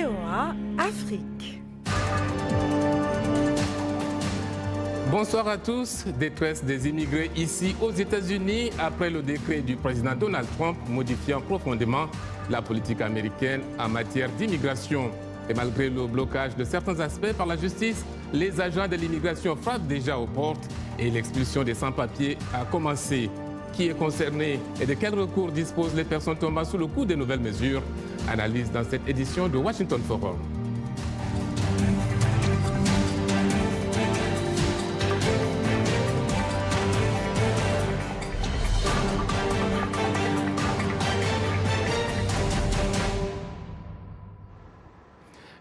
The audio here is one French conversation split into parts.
VOA Afrique. Bonsoir à tous. Détresse des immigrés ici aux États-Unis après le décret du président Donald Trump modifiant profondément la politique américaine en matière d'immigration. Et malgré le blocage de certains aspects par la justice, les agents de l'immigration frappent déjà aux portes et l'expulsion des sans-papiers a commencé. Qui est concerné et de quels recours disposent les personnes tombant sous le coup des nouvelles mesures? Analyse dans cette édition de Washington Forum.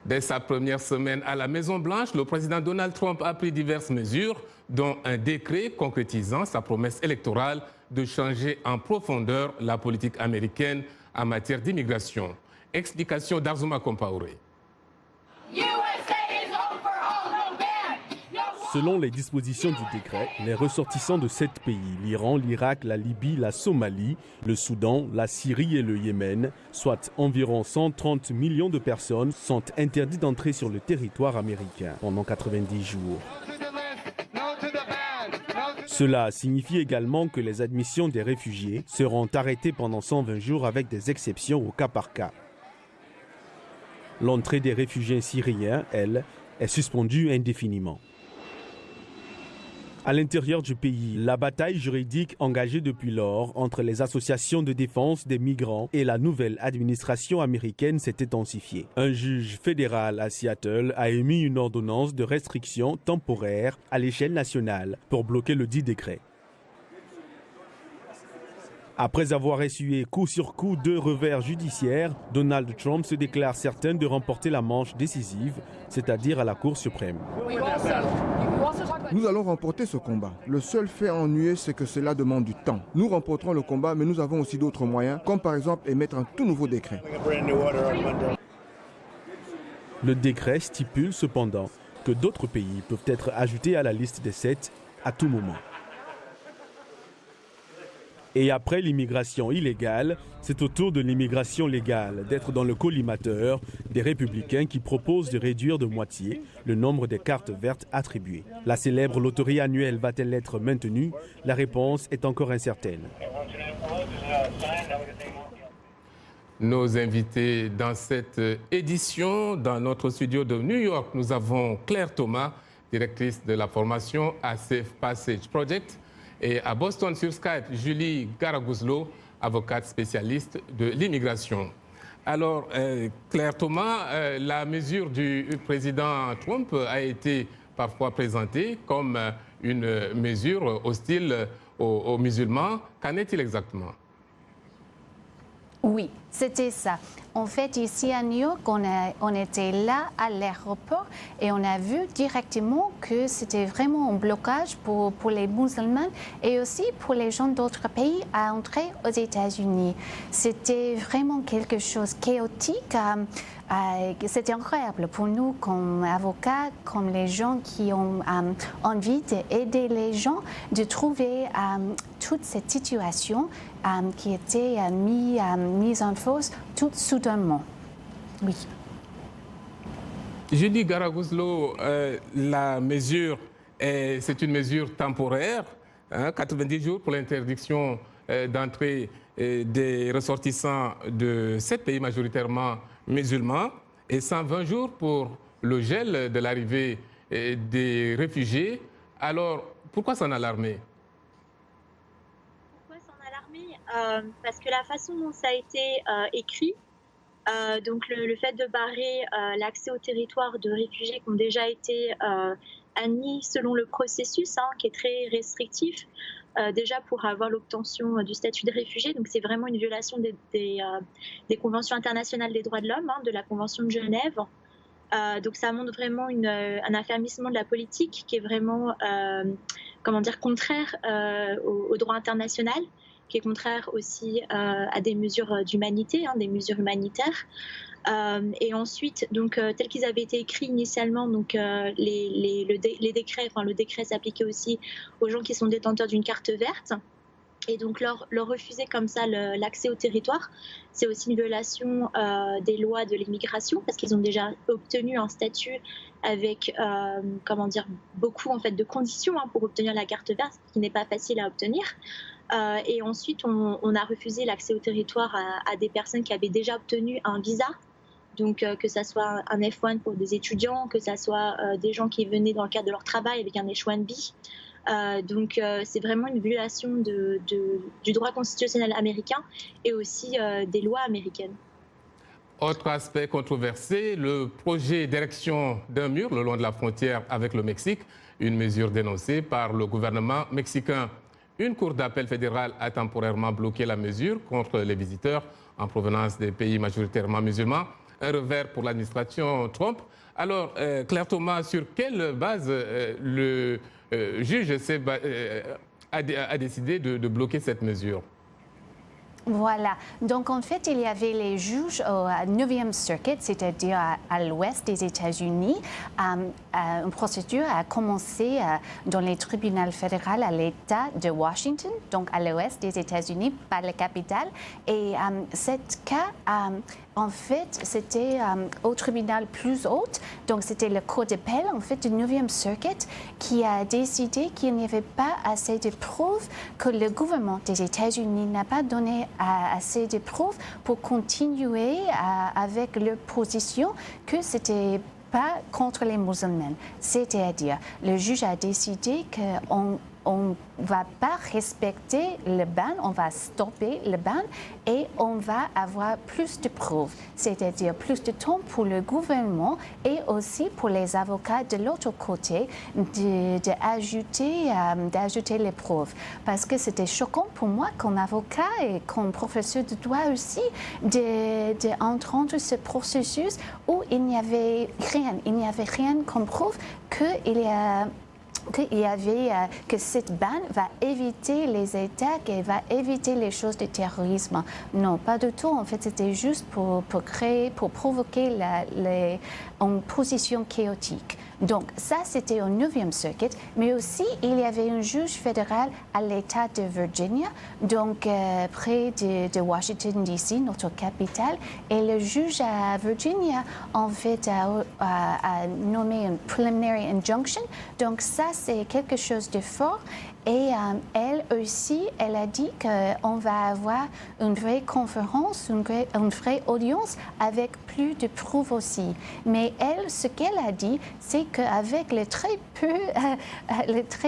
Dès sa première semaine à la Maison-Blanche, le président Donald Trump a pris diverses mesures, dont un décret concrétisant sa promesse électorale de changer en profondeur la politique américaine en matière d'immigration. Explication d'Arzuma Compaoré. Selon les dispositions du décret, les ressortissants de 7 pays, l'Iran, l'Irak, la Libye, la Somalie, le Soudan, la Syrie et le Yémen, soit environ 130 millions de personnes, sont interdits d'entrer sur le territoire américain pendant 90 jours. Cela signifie également que les admissions des réfugiés seront arrêtées pendant 120 jours avec des exceptions au cas par cas. L'entrée des réfugiés syriens, elle, est suspendue indéfiniment. À l'intérieur du pays, la bataille juridique engagée depuis lors entre les associations de défense des migrants et la nouvelle administration américaine s'est intensifiée. Un juge fédéral à Seattle a émis une ordonnance de restriction temporaire à l'échelle nationale pour bloquer le dit décret. Après avoir essuyé coup sur coup 2 revers judiciaires, Donald Trump se déclare certain de remporter la manche décisive, c'est-à-dire à la Cour suprême. Nous allons remporter ce combat. Le seul fait ennuyeux, c'est que cela demande du temps. Nous remporterons le combat, mais nous avons aussi d'autres moyens, comme par exemple émettre un tout nouveau décret. Le décret stipule cependant que d'autres pays peuvent être ajoutés à la liste des 7 à tout moment. Et après l'immigration illégale, c'est au tour de l'immigration légale d'être dans le collimateur des républicains qui proposent de réduire de moitié le nombre des cartes vertes attribuées. La célèbre loterie annuelle va-t-elle être maintenue? La réponse est encore incertaine. Nos invités dans cette édition, dans notre studio de New York, nous avons Claire Thomas, directrice de la formation à Safe Passage Project. Et à Boston sur Skype, Julie Garaguzlo, avocate spécialiste de l'immigration. Alors, Claire Thomas, la mesure du président Trump a été parfois présentée comme une mesure hostile aux musulmans. Qu'en est-il exactement? Oui, c'était ça. En fait, ici à New York, on était là à l'aéroport et on a vu directement que c'était vraiment un blocage pour les musulmans et aussi pour les gens d'autres pays à entrer aux États-Unis. C'était vraiment quelque chose de chaotique. C'était incroyable pour nous comme avocats, comme les gens qui ont envie d'aider les gens, de trouver toute cette situation qui était mise en force tout soudainement. Oui. Julie Garaguzlo, la mesure, c'est une mesure temporaire, 90 jours pour l'interdiction d'entrée des ressortissants de 7 pays majoritairement musulmans et 120 jours pour le gel de l'arrivée des réfugiés. Alors, pourquoi s'en alarmer? Parce que la façon dont ça a été écrit, donc le fait de barrer l'accès au territoire de réfugiés qui ont déjà été admis selon le processus, qui est très restrictif, déjà pour avoir l'obtention du statut de réfugié. Donc c'est vraiment une violation des conventions internationales des droits de l'homme, de la Convention de Genève. Donc ça montre vraiment un affermissement de la politique qui est vraiment contraire au droit international, qui est contraire aussi à des mesures d'humanité, des mesures humanitaires. Et ensuite, donc, tels qu'ils avaient été écrits initialement, donc, les décrets, le décret s'appliquait aussi aux gens qui sont détenteurs d'une carte verte. Et donc leur refuser comme ça l'accès au territoire, c'est aussi une violation des lois de l'immigration parce qu'ils ont déjà obtenu un statut avec beaucoup en fait de conditions pour obtenir la carte verte, ce qui n'est pas facile à obtenir. Et ensuite, on a refusé l'accès au territoire à des personnes qui avaient déjà obtenu un visa. Donc, que ça soit un F1 pour des étudiants, que ça soit des gens qui venaient dans le cadre de leur travail avec un H1B. Donc, c'est vraiment une violation du droit constitutionnel américain et aussi des lois américaines. Autre aspect controversé, le projet d'érection d'un mur le long de la frontière avec le Mexique, une mesure dénoncée par le gouvernement mexicain. Une cour d'appel fédérale a temporairement bloqué la mesure contre les visiteurs en provenance des pays majoritairement musulmans. Un revers pour l'administration Trump. Alors, Claire Thomas, sur quelle base le juge a décidé de bloquer cette mesure? Voilà. Donc, en fait, il y avait les juges au 9e Circuit, c'est-à-dire à l'ouest des États-Unis. Une procédure a commencé dans les tribunaux fédéraux à l'État de Washington, donc à l'ouest des États-Unis, par la capitale. Et cet cas, en fait, c'était au tribunal plus haut, donc c'était le cour d'appel, en fait, du 9e Circuit, qui a décidé qu'il n'y avait pas assez de preuves, que le gouvernement des États-Unis n'a pas donné assez de preuves pour continuer avec leur position que c'était pas contre les musulmans. C'est-à-dire, le juge a décidé qu'on ne va pas respecter le ban, on va stopper le ban et on va avoir plus de preuves, c'est-à-dire plus de temps pour le gouvernement et aussi pour les avocats de l'autre côté d'ajouter les preuves. Parce que c'était choquant pour moi comme avocat et comme professeur de droit aussi d'entendre ce processus où il n'y avait rien comme preuve que cette ban va éviter les attaques et va éviter les choses de terrorisme. Non, pas du tout. En fait, c'était juste pour provoquer une position chaotique. Donc, ça, c'était au 9e Circuit, mais aussi, il y avait un juge fédéral à l'État de Virginia, donc près de Washington, D.C., notre capitale, et le juge à Virginia, en fait, a nommé une preliminary injunction. Donc, ça, c'est quelque chose de fort. Et elle aussi, elle a dit qu'on va avoir une vraie conférence, une vraie audience avec plus de preuves aussi. Mais elle, ce qu'elle a dit, c'est qu'avec le très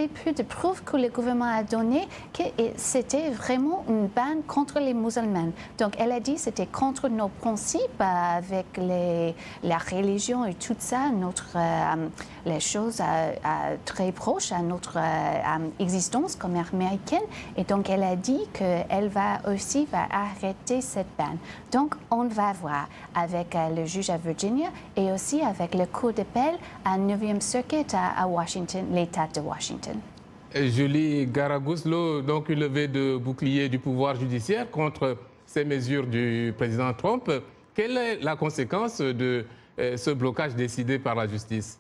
peu de preuves que le gouvernement a donné, que c'était vraiment une ban contre les musulmans. Donc, elle a dit que c'était contre nos principes avec la religion et tout ça, les choses très proches à notre existence comme américaine, et donc elle a dit qu'elle va arrêter cette ban. Donc on va voir avec le juge à Virginia et aussi avec le cour d'appel à 9e Circuit à Washington, l'État de Washington. Julie Garagouslou, donc une levée de bouclier du pouvoir judiciaire contre ces mesures du président Trump. Quelle est la conséquence de ce blocage décidé par la justice?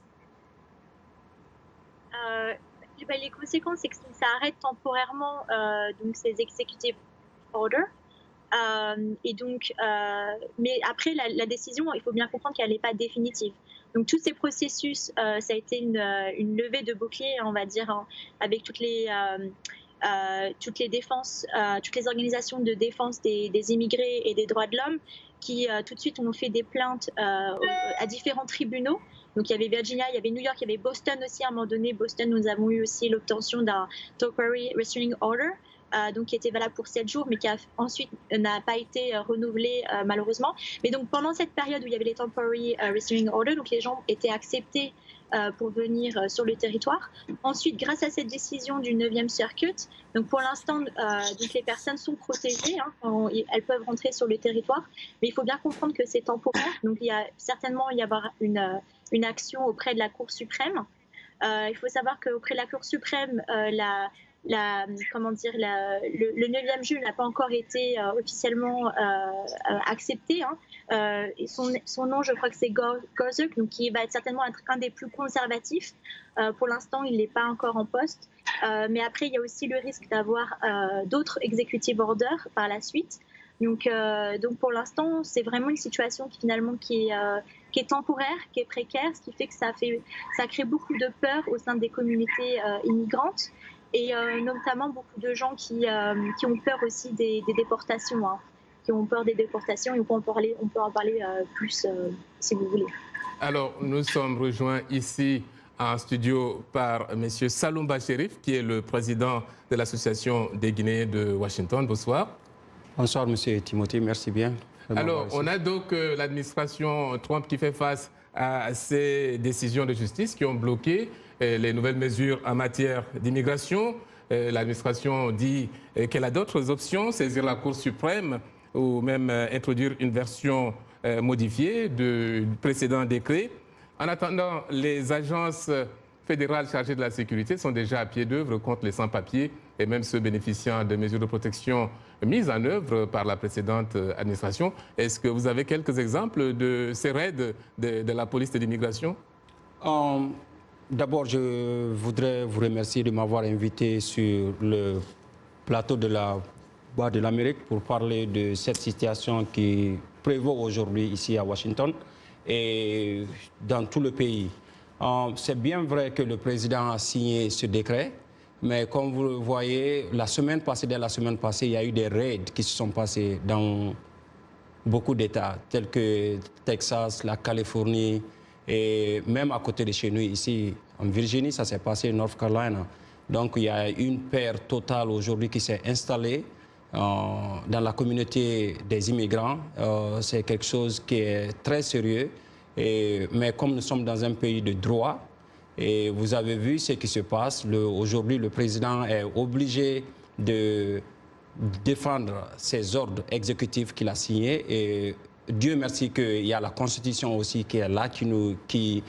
Les conséquences, c'est que ça arrête temporairement donc ces executive orders. Et donc, mais après, la décision, il faut bien comprendre qu'elle n'est pas définitive. Donc, tous ces processus, ça a été une levée de bouclier, on va dire, avec toutes les défenses, toutes les organisations de défense des immigrés et des droits de l'homme qui, tout de suite, ont fait des plaintes à différents tribunaux. Donc, il y avait Virginia, il y avait New York, il y avait Boston aussi. À un moment donné, Boston, nous avons eu aussi l'obtention d'un temporary restraining order, donc qui était valable pour 7 jours, mais qui ensuite n'a pas été renouvelé malheureusement. Mais donc, pendant cette période où il y avait les temporary restraining orders, donc les gens étaient acceptés pour venir sur le territoire. Ensuite, grâce à cette décision du 9e Circuit, donc pour l'instant, donc les personnes sont protégées, elles peuvent rentrer sur le territoire, mais il faut bien comprendre que c'est temporaire. Donc, il y a certainement y avoir une action auprès de la Cour suprême. Il faut savoir qu'auprès de la Cour suprême, comment dire, le 9e juge n'a pas encore été officiellement accepté. Hein. Et son nom, je crois que c'est Gorsuch, donc qui va certainement être un des plus conservatifs. Pour l'instant, il n'est pas encore en poste. Mais après, il y a aussi le risque d'avoir d'autres executive orders par la suite. Donc pour l'instant, c'est vraiment une situation qui finalement qui est temporaire, qui est précaire, ce qui fait que ça crée beaucoup de peur au sein des communautés immigrantes et notamment beaucoup de gens qui ont peur aussi des déportations, hein, qui ont peur des déportations, et on peut en parler plus si vous voulez. Alors, nous sommes rejoints ici en studio par M. Saloumba Chérif, qui est le président de l'Association des Guinéens de Washington. Bonsoir. Bonsoir, M. Timothée, merci bien. Alors, on a donc l'administration Trump qui fait face à ces décisions de justice qui ont bloqué les nouvelles mesures en matière d'immigration. L'administration dit qu'elle a d'autres options, saisir la Cour suprême ou même introduire une version modifiée du précédent décret. En attendant, les agences fédérales chargées de la sécurité sont déjà à pied d'œuvre contre les sans-papiers et même ceux bénéficiant de mesures de protection mises en œuvre par la précédente administration. Est-ce que vous avez quelques exemples de ces raids de la police de l'immigration? D'abord, je voudrais vous remercier de m'avoir invité sur le plateau de la Voix de l'Amérique pour parler de cette situation qui prévaut aujourd'hui ici à Washington et dans tout le pays. C'est bien vrai que le président a signé ce décret, mais comme vous le voyez, dès la semaine passée, il y a eu des raids qui se sont passés dans beaucoup d'États, tels que Texas, la Californie, et même à côté de chez nous, ici, en Virginie, ça s'est passé, North Carolina. Donc, il y a une peur totale aujourd'hui qui s'est installée dans la communauté des immigrants. C'est quelque chose qui est très sérieux. Mais comme nous sommes dans un pays de droit, et vous avez vu ce qui se passe, aujourd'hui, le président est obligé de défendre ses ordres exécutifs qu'il a signés. Et Dieu merci qu'il y a la Constitution aussi qui est là, qui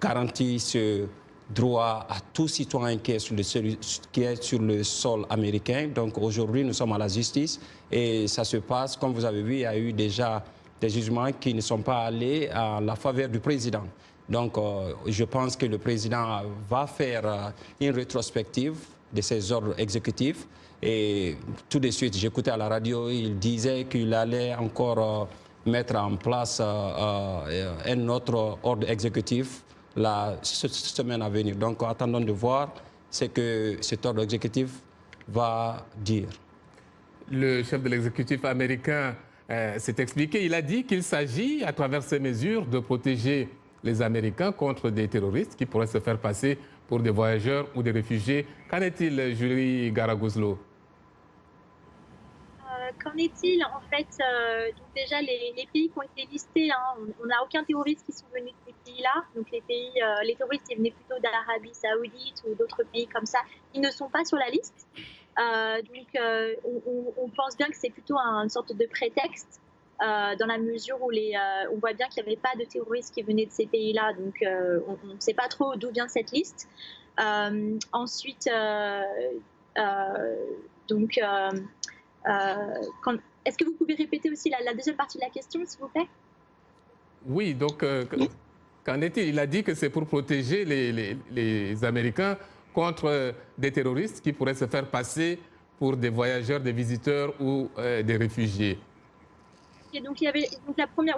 garantit ce droit à tout citoyen qui est sur le sol américain. Donc aujourd'hui, nous sommes à la justice et ça se passe, comme vous avez vu, il y a eu déjà des jugements qui ne sont pas allés à la faveur du président. Donc je pense que le président va faire une rétrospective de ses ordres exécutifs. Et tout de suite, j'écoutais à la radio, il disait qu'il allait encore mettre en place un autre ordre exécutif cette semaine à venir. Donc, attendons de voir ce que cet ordre exécutif va dire. Le chef de l'exécutif américain s'est expliqué. Il a dit qu'il s'agit, à travers ces mesures, de protéger les Américains contre des terroristes qui pourraient se faire passer pour des voyageurs ou des réfugiés. Qu'en est-il, Julie Garaguzlo? Qu'en est-il? En fait, donc déjà, les pays qui ont été listés, hein, on n'a aucun terroriste qui sont venus de ces pays-là. Donc les terroristes, ils venaient plutôt d'Arabie Saoudite ou d'autres pays comme ça. Ils ne sont pas sur la liste. On pense bien que c'est plutôt une sorte de prétexte dans la mesure où on voit bien qu'il n'y avait pas de terroristes qui venaient de ces pays-là. Donc on ne sait pas trop d'où vient cette liste. Ensuite, est-ce que vous pouvez répéter aussi la deuxième partie de la question, s'il vous plaît? Oui, donc qu'en est-il? Il a dit que c'est pour protéger les Américains contre des terroristes qui pourraient se faire passer pour des voyageurs, des visiteurs ou des réfugiés. Et donc, la première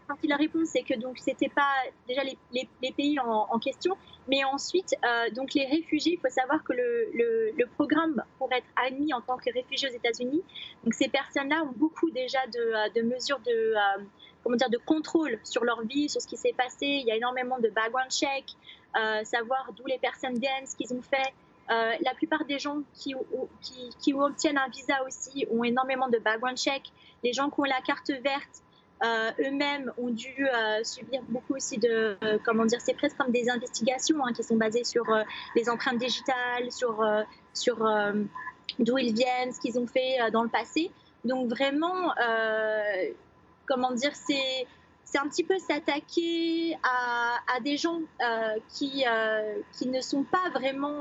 partie de la réponse, c'est que donc c'était pas déjà les pays en question, mais ensuite donc les réfugiés, il faut savoir que le programme pour être admis en tant que réfugié aux États-Unis, donc ces personnes-là ont beaucoup déjà de mesures de contrôle sur leur vie, sur ce qui s'est passé. Il y a énormément de background check, savoir d'où les personnes viennent, ce qu'ils ont fait. La plupart des gens qui obtiennent un visa aussi ont énormément de background check. Les gens qui ont la carte verte eux-mêmes ont dû subir beaucoup aussi c'est presque comme des investigations qui sont basées sur les empreintes digitales, sur d'où ils viennent, ce qu'ils ont fait dans le passé. Donc vraiment, c'est un petit peu s'attaquer à des gens qui ne sont pas vraiment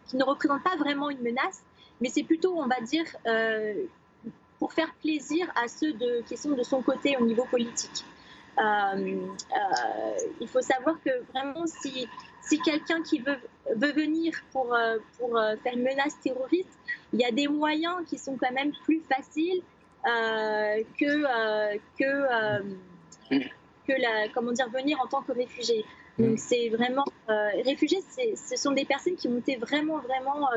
qui ne représente pas vraiment une menace, mais c'est plutôt, on va dire, pour faire plaisir à ceux qui sont de son côté au niveau politique. Il faut savoir que vraiment, si quelqu'un qui veut venir pour faire une menace terroriste, il y a des moyens qui sont quand même plus faciles venir en tant que réfugié. Donc c'est vraiment réfugiés, ce sont des personnes qui ont été vraiment,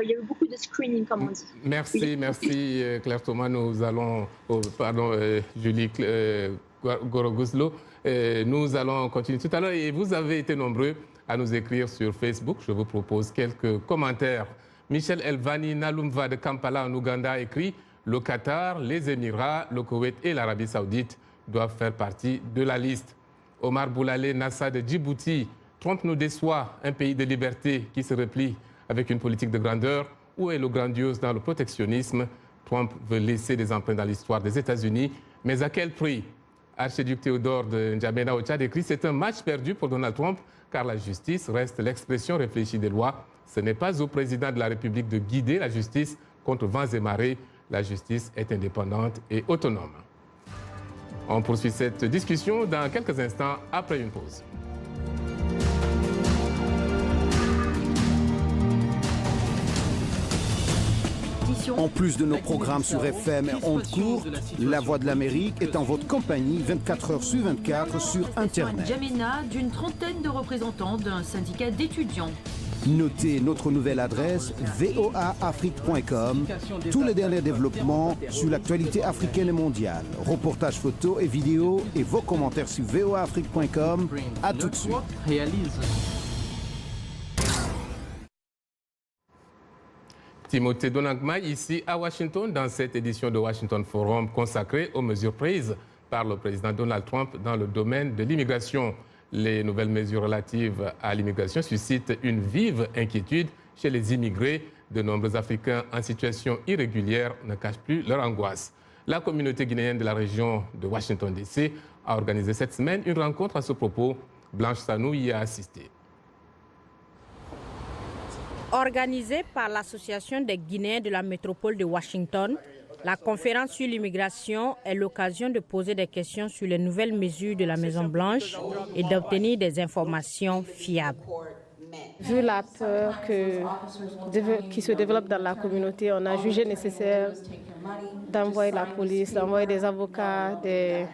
il y a eu beaucoup de screening, comme on dit. Merci Claire Thomas. Nous allons, Julie Goroguslo, nous allons continuer tout à l'heure. Et vous avez été nombreux à nous écrire sur Facebook. Je vous propose quelques commentaires. Michel Elvani Nalumva de Kampala en Ouganda écrit « Le Qatar, les Émirats, le Koweït et l'Arabie Saoudite doivent faire partie de la liste ». Omar Boulale Nassa de Djibouti, Trump nous déçoit, un pays de liberté qui se replie avec une politique de grandeur. Où est le grandiose dans le protectionnisme? Trump veut laisser des empreintes dans l'histoire des États-Unis, mais à quel prix? Archiduc Théodore de N'Djamena au Tchad écrit « C'est un match perdu pour Donald Trump, car la justice reste l'expression réfléchie des lois. Ce n'est pas au président de la République de guider la justice contre vents et marées. La justice est indépendante et autonome. » On poursuit cette discussion dans quelques instants après une pause. En plus de nos programmes sur FM et ondes courtes, La Voix de l'Amérique est en votre compagnie 24 heures sur 24 sur Internet. N'Djamena, d'une trentaine de représentants d'un syndicat d'étudiants. Notez notre nouvelle adresse voaafrique.com. Tous les derniers développements sur l'actualité africaine et mondiale. Reportages photos et vidéos et vos commentaires sur voaafrique.com. À tout de suite. Timothée Donagma, ici à Washington, dans cette édition de Washington Forum consacrée aux mesures prises par le président Donald Trump dans le domaine de l'immigration. Les nouvelles mesures relatives à l'immigration suscitent une vive inquiétude chez les immigrés. De nombreux Africains en situation irrégulière ne cachent plus leur angoisse. La communauté guinéenne de la région de Washington DC a organisé cette semaine une rencontre à ce propos. Blanche Sanou y a assisté. Organisée par l'Association des Guinéens de la métropole de Washington, la conférence sur l'immigration est l'occasion de poser des questions sur les nouvelles mesures de la Maison-Blanche et d'obtenir des informations fiables. Vu la peur qui se développe dans la communauté, on a jugé nécessaire d'envoyer la police, d'envoyer des avocats, des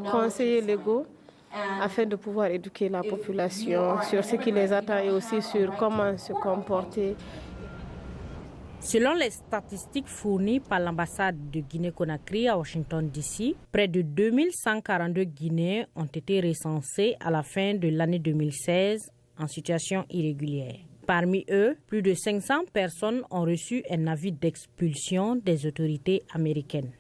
conseillers légaux, afin de pouvoir éduquer la population sur ce qui les attend et aussi sur comment se comporter. Selon les statistiques fournies par l'ambassade de Guinée-Conakry à Washington DC, près de 2142 Guinéens ont été recensés à la fin de l'année 2016 en situation irrégulière. Parmi eux, plus de 500 personnes ont reçu un avis d'expulsion des autorités américaines.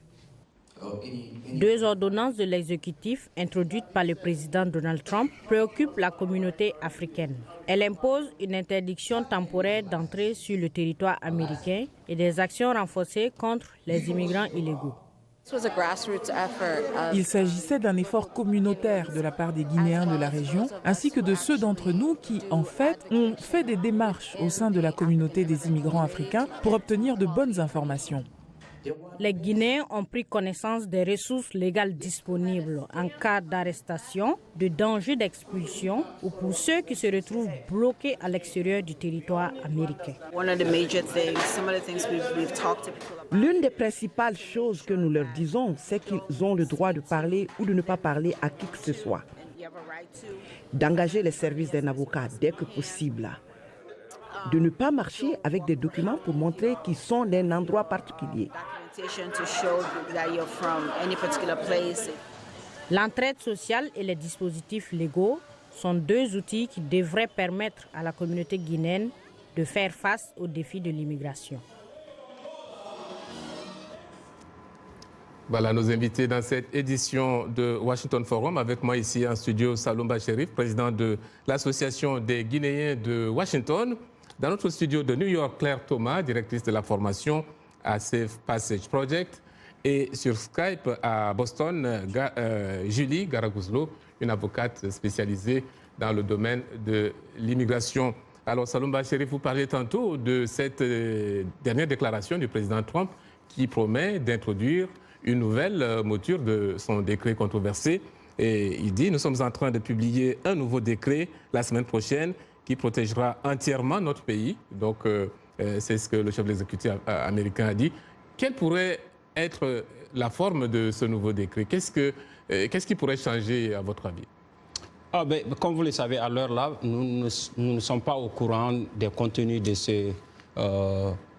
2 ordonnances de l'exécutif introduites par le président Donald Trump préoccupent la communauté africaine. Elle impose une interdiction temporaire d'entrée sur le territoire américain et des actions renforcées contre les immigrants illégaux. Il s'agissait d'un effort communautaire de la part des Guinéens de la région, ainsi que de ceux d'entre nous qui, en fait, ont fait des démarches au sein de la communauté des immigrants africains pour obtenir de bonnes informations. Les Guinéens ont pris connaissance des ressources légales disponibles en cas d'arrestation, de danger d'expulsion ou pour ceux qui se retrouvent bloqués à l'extérieur du territoire américain. L'une des principales choses que nous leur disons, c'est qu'ils ont le droit de parler ou de ne pas parler à qui que ce soit. D'engager les services d'un avocat dès que possible. De ne pas marcher avec des documents pour montrer qu'ils sont d'un endroit particulier. L'entraide sociale et les dispositifs légaux sont 2 outils qui devraient permettre à la communauté guinéenne de faire face aux défis de l'immigration. Voilà nos invités dans cette édition de Washington Forum. Avec moi ici en studio, Saloumba Chérif, président de l'Association des Guinéens de Washington. Dans notre studio de New York, Claire Thomas, directrice de la formation à Safe Passage Project. Et sur Skype à Boston, Julie Garaguzlo, une avocate spécialisée dans le domaine de l'immigration. Alors, Saloum Chérif, vous parliez tantôt de cette dernière déclaration du président Trump qui promet d'introduire une nouvelle mouture de son décret controversé. Et il dit, nous sommes en train de publier un nouveau décret la semaine prochaine qui protégera entièrement notre pays. Donc, c'est ce que le chef de l'exécutif américain a dit. Quelle pourrait être la forme de ce nouveau décret? Qu'est-ce qui pourrait changer, à votre avis? Comme vous le savez, à l'heure là, nous ne sommes pas au courant des contenus de ce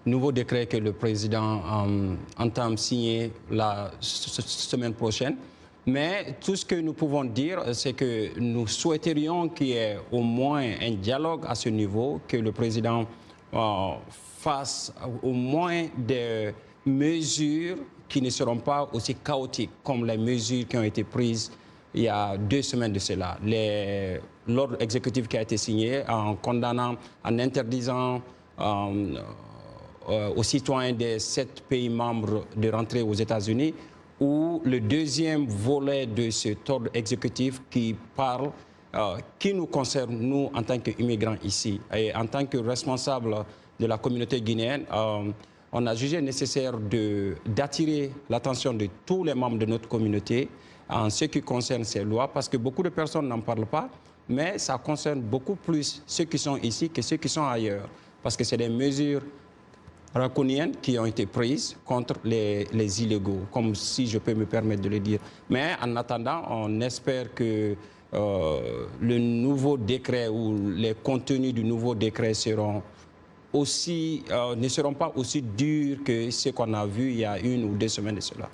nouveau décret que le président entame signer la semaine prochaine. Mais tout ce que nous pouvons dire, c'est que nous souhaiterions qu'il y ait au moins un dialogue à ce niveau, que le président fasse au moins des mesures qui ne seront pas aussi chaotiques comme les mesures qui ont été prises il y a 2 semaines de cela. L'ordre exécutif qui a été signé en condamnant, en interdisant aux citoyens des 7 pays membres de rentrer aux États-Unis, ou le deuxième volet de cet ordre exécutif qui parle, qui nous concerne, nous, en tant qu'immigrants ici. Et en tant que responsable de la communauté guinéenne, on a jugé nécessaire d'attirer l'attention de tous les membres de notre communauté en ce qui concerne ces lois, parce que beaucoup de personnes n'en parlent pas, mais ça concerne beaucoup plus ceux qui sont ici que ceux qui sont ailleurs, parce que c'est des mesures draconiennes qui ont été prises contre les illégaux, comme si je peux me permettre de le dire. Mais en attendant, on espère que le nouveau décret ou les contenus du nouveau décret ne seront pas aussi durs que ce qu'on a vu il y a 1 ou 2 semaines de cela.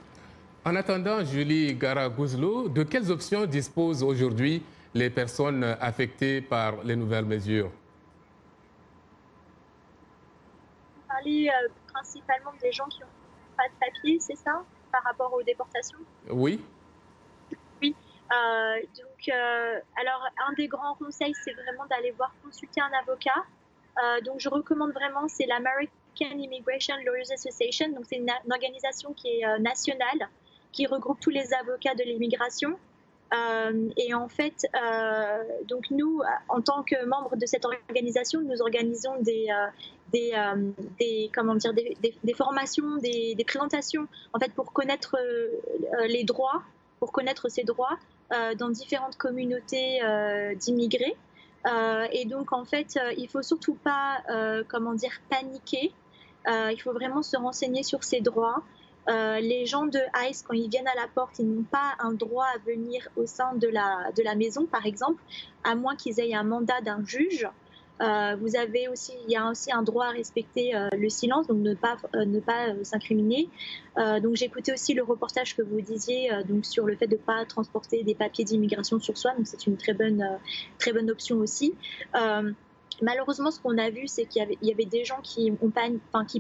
En attendant, Julie Gara-Gouzlou, de quelles options disposent aujourd'hui les personnes affectées par les nouvelles mesures? Vous parlez principalement des gens qui n'ont pas de papier, c'est ça, par rapport aux déportations? Oui. Oui. Alors, un des grands conseils, c'est vraiment d'aller consulter un avocat. Donc, je recommande vraiment, c'est l'American Immigration Lawyers Association. Donc, c'est une organisation qui est nationale, qui regroupe tous les avocats de l'immigration. Et en fait, donc nous, en tant que membres de cette organisation, nous organisons des formations, des présentations, en fait, pour connaître les droits, pour connaître ces droits dans différentes communautés d'immigrés. Et donc, en fait, il faut surtout pas, paniquer. Il faut vraiment se renseigner sur ces droits. Les gens de ICE, quand ils viennent à la porte, ils n'ont pas un droit à venir au sein de la maison, par exemple, à moins qu'ils aient un mandat d'un juge. Il y a aussi un droit à respecter le silence, donc ne pas s'incriminer. Donc j'ai écouté aussi le reportage que vous disiez donc sur le fait de ne pas transporter des papiers d'immigration sur soi, donc c'est une très bonne option aussi. Malheureusement, ce qu'on a vu, c'est qu'il y avait des gens qui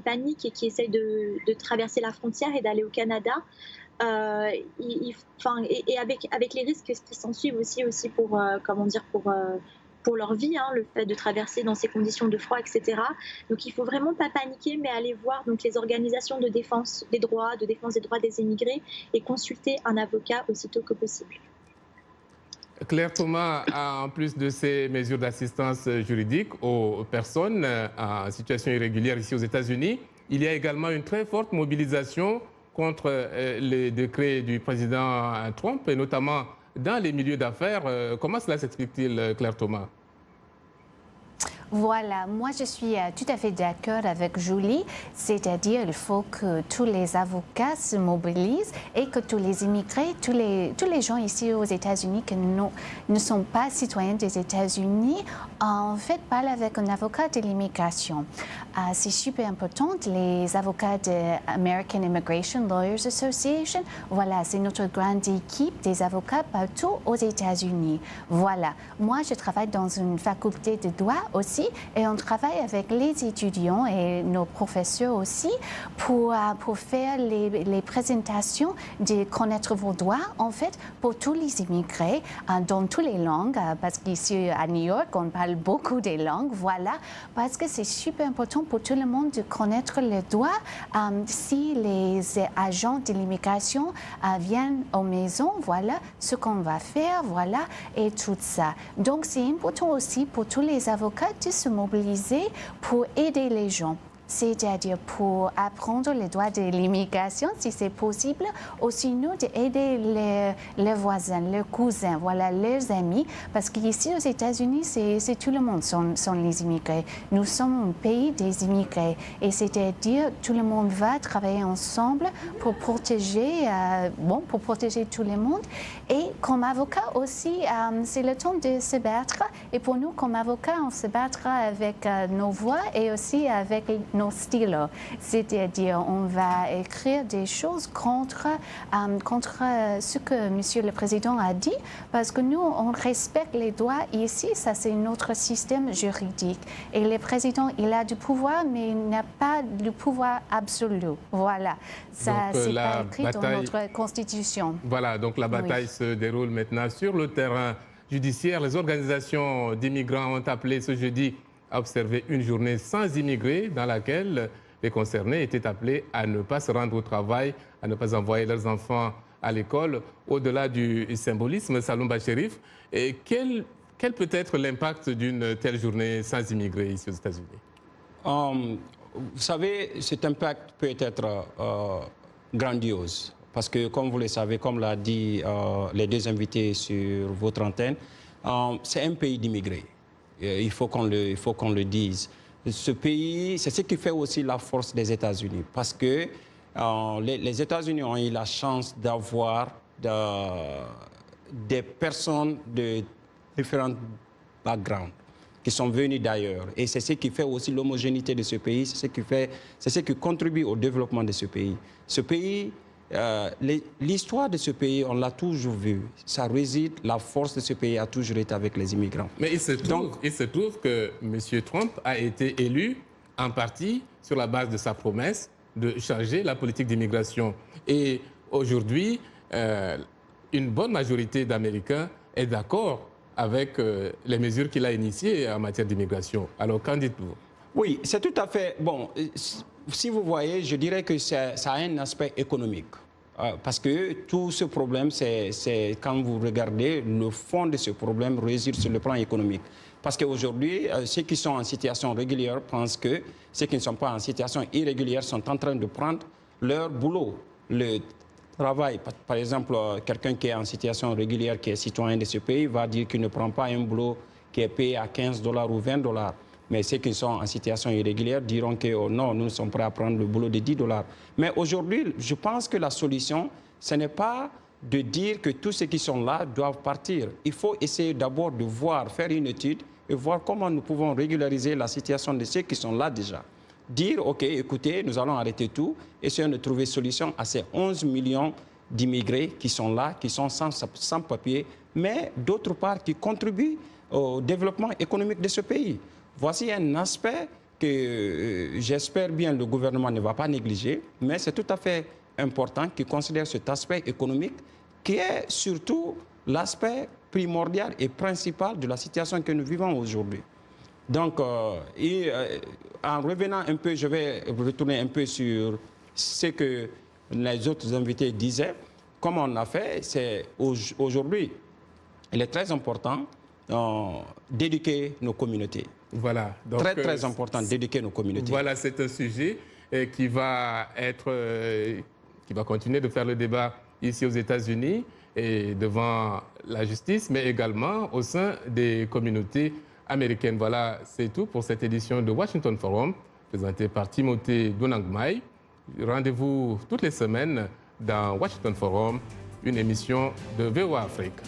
paniquent et qui essayent de traverser la frontière et d'aller au Canada. Et avec les risques qui s'ensuivent aussi pour leur vie, le fait de traverser dans ces conditions de froid, etc. Donc il ne faut vraiment pas paniquer, mais aller voir donc, les organisations de défense des droits des immigrés et consulter un avocat aussitôt que possible. Claire Thomas, en plus de ces mesures d'assistance juridique aux personnes en situation irrégulière ici aux États-Unis, il y a également une très forte mobilisation contre les décrets du président Trump, et notamment dans les milieux d'affaires. Comment cela s'explique-t-il, Claire Thomas? Voilà, moi je suis tout à fait d'accord avec Julie, c'est-à-dire il faut que tous les avocats se mobilisent et que tous les immigrés, tous les gens ici aux États-Unis qui ne sont pas citoyens des États-Unis, en fait parlent avec un avocat de l'immigration. C'est super important, les avocats de American Immigration Lawyers Association, voilà, c'est notre grande équipe des avocats partout aux États-Unis. Voilà, moi je travaille dans une faculté de droit aussi, et on travaille avec les étudiants et nos professeurs aussi pour faire les présentations de connaître vos droits, en fait, pour tous les immigrés dans toutes les langues, parce qu'ici à New York, on parle beaucoup des langues, voilà, parce que c'est super important pour tout le monde de connaître les droits si les agents de l'immigration viennent aux maisons, voilà, ce qu'on va faire, voilà, et tout ça. Donc, c'est important aussi pour tous les avocats de de se mobiliser pour aider les gens. C'est-à-dire pour apprendre les droits de l'immigration, si c'est possible, ou sinon d'aider les voisins, les cousins, voilà, leurs amis, parce qu'ici aux États-Unis, c'est tout le monde sont les immigrés. Nous sommes un pays des immigrés, et c'est-à-dire tout le monde va travailler ensemble pour protéger, pour protéger tout le monde. Et comme avocat aussi, c'est le temps de se battre. Et pour nous, comme avocat, on se battra avec nos voix et aussi avec nos stylos. C'est-à-dire, on va écrire des choses contre ce que Monsieur le Président a dit, parce que nous, on respecte les droits ici. Ça, c'est notre système juridique. Et le Président, il a du pouvoir, mais il n'a pas du pouvoir absolu. Voilà. Ça, c'est pas écrit dans notre Constitution. Voilà, donc la bataille se déroule maintenant sur le terrain judiciaire. Les organisations d'immigrants ont appelé ce jeudi à observer une journée sans immigrés dans laquelle les concernés étaient appelés à ne pas se rendre au travail, à ne pas envoyer leurs enfants à l'école. Au-delà du symbolisme, Saloumba Chérif, et quel peut être l'impact d'une telle journée sans immigrés ici aux États-Unis? Vous savez, cet impact peut être grandiose. Parce que, comme vous le savez, comme l'a dit les deux invités sur votre antenne, c'est un pays d'immigrés. Il faut qu'on le dise. Ce pays, c'est ce qui fait aussi la force des États-Unis. Parce que les États-Unis ont eu la chance d'avoir des personnes de différents backgrounds qui sont venus d'ailleurs. Et c'est ce qui fait aussi l'homogénéité de ce pays, c'est ce qui contribue au développement de ce pays. Ce pays, l'histoire de ce pays, on l'a toujours vu. Ça réside, la force de ce pays a toujours été avec les immigrants. Mais il se trouve que M. Trump a été élu en partie sur la base de sa promesse de changer la politique d'immigration. Et aujourd'hui, une bonne majorité d'Américains est d'accord avec les mesures qu'il a initiées en matière d'immigration. Alors, qu'en dites-vous? Oui, c'est tout à fait... Bon, si vous voyez, je dirais que ça a un aspect économique. Parce que tout ce problème, c'est quand vous regardez, le fond de ce problème réside sur le plan économique. Parce qu'aujourd'hui, ceux qui sont en situation régulière pensent que ceux qui ne sont pas en situation irrégulière sont en train de prendre leur boulot. Le travail, par exemple, quelqu'un qui est en situation régulière, qui est citoyen de ce pays, va dire qu'il ne prend pas un boulot qui est payé à 15 $ ou 20 $. Mais ceux qui sont en situation irrégulière diront que oh non, nous sommes prêts à prendre le boulot de 10 $. Mais aujourd'hui, je pense que la solution, ce n'est pas de dire que tous ceux qui sont là doivent partir. Il faut essayer d'abord de faire une étude et voir comment nous pouvons régulariser la situation de ceux qui sont là déjà. Dire, OK, écoutez, nous allons arrêter tout, essayons de trouver solution à ces 11 millions d'immigrés qui sont là, qui sont sans papier, mais d'autre part qui contribuent au développement économique de ce pays. Voici un aspect que j'espère bien le gouvernement ne va pas négliger, mais c'est tout à fait important qu'il considère cet aspect économique qui est surtout l'aspect primordial et principal de la situation que nous vivons aujourd'hui. Donc, en revenant un peu, je vais retourner un peu sur ce que les autres invités disaient. Comme on a fait, c'est aujourd'hui, il est très important d'éduquer nos communautés. Voilà. Donc, très important d'éduquer nos communautés. Voilà, c'est un sujet qui va continuer de faire le débat ici aux États-Unis et devant la justice, mais également au sein des communautés américaines. Voilà, c'est tout pour cette édition de Washington Forum, présentée par Timothée Donangmai. Rendez-vous toutes les semaines dans Washington Forum, une émission de VOA Afrique.